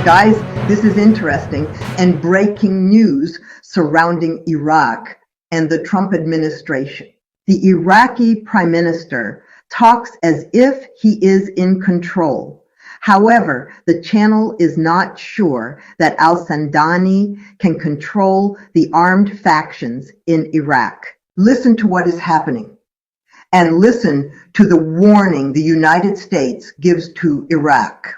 Guys, this is interesting and breaking news surrounding Iraq and the Trump administration. The Iraqi prime minister talks as if he is in control. However, the channel is not sure that al-Sudani can control the armed factions in Iraq. Listen to what is happening, and listen to the warning the United States gives to Iraq.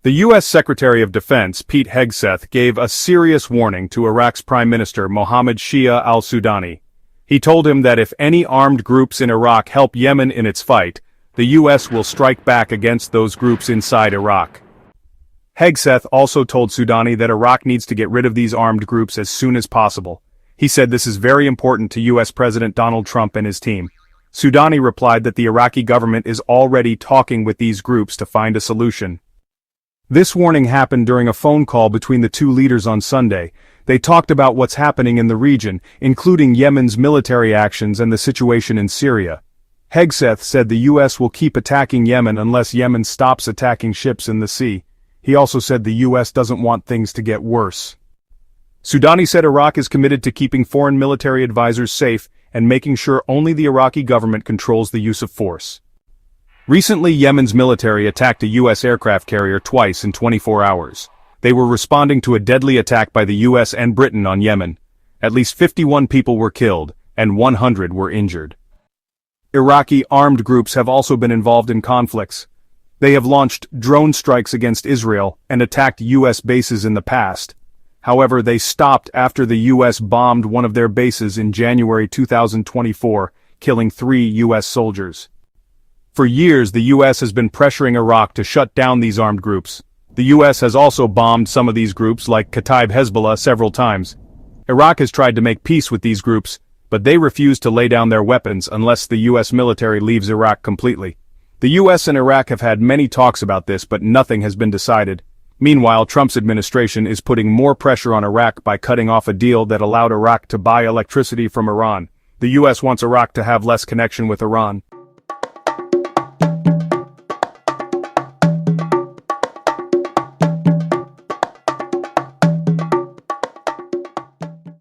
The U.S. Secretary of Defense, Pete Hegseth, gave a serious warning to Iraq's Prime Minister Mohammed Shia al-Sudani. He told him that if any armed groups in Iraq help Yemen in its fight, the U.S. will strike back against those groups inside Iraq. Hegseth also told Sudani that Iraq needs to get rid of these armed groups as soon as possible. He said this is very important to U.S. President Donald Trump and his team. Sudani replied that the Iraqi government is already talking with these groups to find a solution. This warning happened during a phone call between the two leaders on Sunday. They talked about what's happening in the region, including Yemen's military actions and the situation in Syria. Hegseth said the U.S. will keep attacking Yemen unless Yemen stops attacking ships in the sea. He also said the U.S. doesn't want things to get worse. Sudani said Iraq is committed to keeping foreign military advisors safe and making sure only the Iraqi government controls the use of force. Recently, Yemen's military attacked a U.S. aircraft carrier twice in 24 hours. They were responding to a deadly attack by the U.S. and Britain on Yemen. At least 51 people were killed, and 100 were injured. Iraqi armed groups have also been involved in conflicts. They have launched drone strikes against Israel and attacked U.S. bases in the past. However, they stopped after the U.S. bombed one of their bases in January 2024, killing 3 U.S. soldiers. For years, the U.S. has been pressuring Iraq to shut down these armed groups. The U.S. has also bombed some of these groups like Kataib Hezbollah several times. Iraq has tried to make peace with these groups, but they refuse to lay down their weapons unless the U.S. military leaves Iraq completely. The U.S. and Iraq have had many talks about this, but nothing has been decided. Meanwhile, Trump's administration is putting more pressure on Iraq by cutting off a deal that allowed Iraq to buy electricity from Iran. The U.S. wants Iraq to have less connection with Iran.